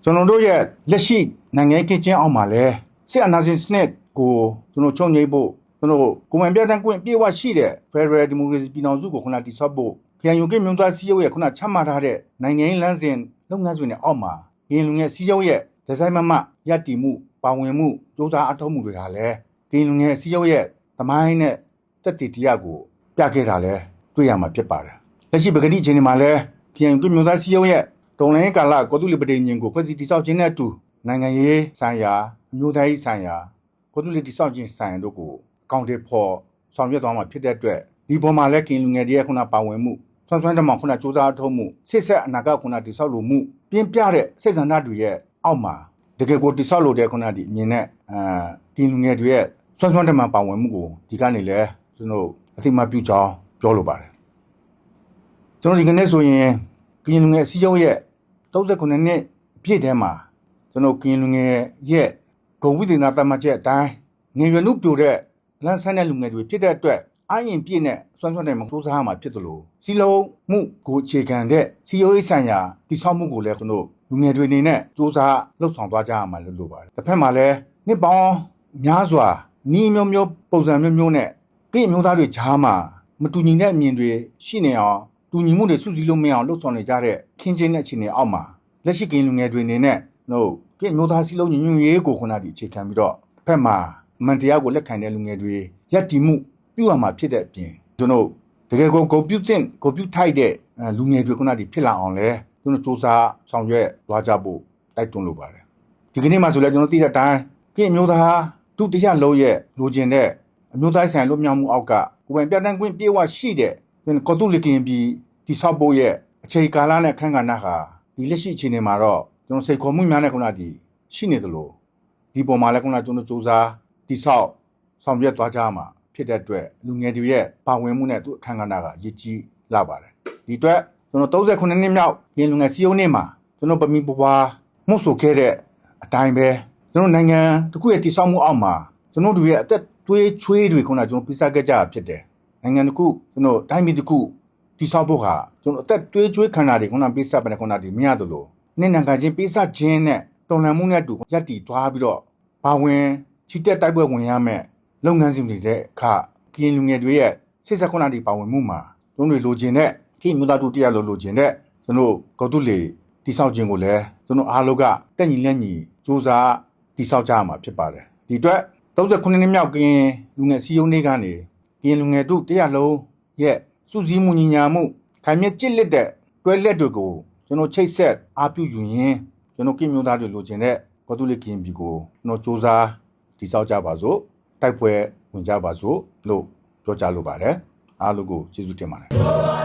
ကျွန်တော်တို့ရဲ့လက်ရှိနိုင်ငံရေးချင်းအောင်မှာလဲစစ်အာဏာရှင်စနစ်ကိုကျွန်တော်ချုပ်ငြိမ်းဖို့ကျွန်တော်ကိုယ်ပိုင်ပြဋ္ဌာန်းခွင့်ပြေဝရှိတဲ့ Federal Democracy ပြည်ထောင်စုကိုခုနတိဆောက်ဖို့ခရိုင်ယူကမြို့သားစီးရုံးရဲ့ခုနချမှတ်ထားတဲ့နိုင်ငံရေးလမ်းစဉ်လုပ်ငန်းစဉ်တွေအောက်မှာဒီလူငယ်စီးရုံးရဲ့ဒီဇိုင်းမရပ်တည်မှုပါဝင်မှုစ조사အထောက်မှုတွေဟာလဲဒီလူငယ်စီးရုံးရဲ့သမိုင်းနဲ့တက်တည်တရားကိုပြခဲ့တာလဲတွေ့ရမှာဖြစ်ပါတယ်လက်ရှိပကတိချင်းတွေမှာလဲခရိုင်ယူကမြို့သားစီးရုံးရဲ့တော်လိုင်းကာလကောတုလီပတိညင်ကိုဖွဲ့စည်းတည်ဆောက်ခြင်းနဲ့အတူနိုင်ငံရေးဆိုင်ရာအမျိုးသားရေးဆိုင်ရာကောတုလီတည်ဆောက်ခြင်းဆိုင်ရာတို့ကိုအကောင့်တွေဖော်ဆောင်ရွက်သွားမှာဖြစ်တဲ့အတွက်ဒီပေါ်မှာလည်းကင်လူငယ်တွေရဲ့ခုနပါဝင်မှုဆွမ်းဆွမ်းတမောင်ခုနစ조사အထောက်မှုစစ်ဆက်အနာဂတ်ခုနတည်ဆောက်လို့မှုပြင်းပြတဲ့စိတ်ဆန္ဒတွေရဲ့အောက်မှာတကယ်ကိုတည်ဆောက်လို့တဲ့ခုနဒီအမြင်နဲ့ကင်လူငယ်တွေရဲ့ဆွမ်းဆွမ်းတမောင်ပါဝင်မှုကိုဒီကနေလည်းကျွန်တော်အသိမှတ်ပြုကြောင်းပြောလိုပါတယ်ကျွန်တော်ဒီကနေ့ဆိုရင်ကင်လူငယ်အစည်းအရုံးရဲ့39နှစ်ပြည့်ထဲမှာကျွန်တော်ကင်လူငယ်ရဲ့ဂုဏ်ဝိသေသတတ်မှတ်ချက်အတိုင်းငွေရနုပြိုတဲ့လမ်းဆန်းတဲ့လူငယ်တွေဖြစ်တဲ့အတွက်အရင်ပြည့်နဲ့စွမ်းစွမ်းနိုင်မှုစူးစမ်းမှာဖြစ်သလိုစီလုံးမှုကိုအခြေခံတဲ့စီယိုရေးဆိုင်ရာတည်ဆောက်မှုကိုလည်းကျွန်တော်လူငယ်တွေအနေနဲ့စူးစမ်းလှုပ်ဆောင်သွားကြရမှာလို့လိုပါတယ်တစ်ဖက်မှာလည်းနှစ်ပေါင်းများစွာနီးမျိုးမျိုးပုံစံမျိုးမျိုးနဲ့ပြည်မျိုးသားတွေဂျားမှာမတူညီတဲ့အမြင်တွေရှိနေအောင်တူညီမှုတွေစုစည်းလို့မရအောင်လှုပ်ဆောင်နေကြတဲ့ခင်းချင်းတဲ့အခြေအနေအောက်မှာလက်ရှိကင်လူငယ်တွေအနေနဲ့တို့ပြည်မျိုးသားစီလုံးညီညွတ်ရေးကိုခုနကဒီအခြေခံပြီးတော့တစ်ဖက်မှာအမှန်တရားကိုလက်ခံတဲ့လူငယ်တွေရပ်တည်မှုပြုရမှာဖြစ်တဲ့အပြင်ကျွန်တော်တကယ်ကိုဂုဏ်ပြုထိုက်တဲ့လူငယ်တွေခုနကဒီဖြစ်လာအောင်လဲကျွန်တော်စူးစမ်းဆောင်ရွက်သွားကြဖို့တိုက်တွန်းလိုပါတယ်ဒီကနေ့မှဆိုလဲကျွန်တော်သိတဲ့အတိုင်းပြည်မျိုးသားဒုတိယလုံးရဲ့လိုချင်တဲ့အမျိုးသားဆိုင်လွတ်မြောက်မှုအောက်ကကိုယ်ပိုင်ပြဋ္ဌာန်းခွင့်ပြေဝရှိတဲ့ကောတုလီကင်ပြည်တိဆောက်ဖို့ရဲ့အခြေကာလနဲ့အခန်းကဏ္ဍဟာဒီလက်ရှိအခြေအနေမှာတော့ကျွန်တော်စိတ်ခေါ်မှုများနဲ့ခုနကဒီရှိနေသလိုဒီပုံမှာလည်းခုနကျွန်တော်စူးစမ်းတိဆောက်ဆောင်ရွက်သွားကြမှာဖြစ်တဲ့အတွက်လူငယ်တွေရဲ့ပါဝင်မှုနဲ့သူ့အခန်းကဏ္ဍကအရေးကြီးလာပါတယ်ဒီအတွက်ကျွန်တော်39နှစ်မြောက်ရင်လူငယ်စီယုံနေမှာကျွန်တော်ပမီပွားမှုဆိုခဲ့တဲ့အတိုင်းပဲကျွန်တော်နိုင်ငံတစ်ခုရဲ့တိဆောက်မှုအောက်မှာကျွန်တော်တို့ရဲ့အသက်သွေးချွေးတွေခုနကျွန်တော်ပြသခဲ့ကြတာဖြစ်တယ်နိုင်ငံတစ်ခုကျွန်တော်တိုင်းပြည်တစ်ခုတိဆောက်ဖို့ဟာကျွန်တော်အသက်သွေးချွေးခန္ဓာတွေခုနပြသပတဲ့ခုနဒီမရသလိုနေ့နိုင်ငံချင်းပြသခြင်းနဲ့တော်လှန်မှုနဲ့အတူရပ်တည်သွားပြီးတော့ဘာဝင်ချီတက်တိုက်ပွဲဝင်ရမယ်လုပ်ငန်းစဉ်တွေတဲ့အခါကရင်လူငယ်တွေရဲ့စိတ်ဆက်ခုနဒီပါဝင်မှုမှာတို့တွေလိုချင်တဲ့ခိမျိုးသားတို့တရားလိုချင်တဲ့ကျွန်တော်ဂေါတုလေတိဆောက်ခြင်းကိုလည်းကျွန်တော်အားလုံးကတက်ညီလက်ညီစူးစမ်းတိဆောက်ကြရမှာဖြစ်ပါတယ်ဒီအတွက်39နှစ်မြောက်ကရင်လူငယ်စီယုံနေကနေကရင်လူငယ်တို့တရားလုံးရဲ့စုစည်းမှုညီညာမှုခိုင်မြဲကြစ်လက်တဲ့တွဲလက်တွေကိုကျွန်တော်ချိတ်ဆက်အားပြုယူရင်းကျွန်တော်ကိမျိုးသားတွေလိုချင်တဲ့ဂေါတုလေကရင်ပြည်ကိုကျွန်တော်စူးစမ်းတိဆောက်ကြပါစို့တိုက်ပွဲဝင်ကြပါစို့လို့ပြောကြားလိုပါတယ်အားလုံးကိုကျေးဇူးတင်ပါတယ်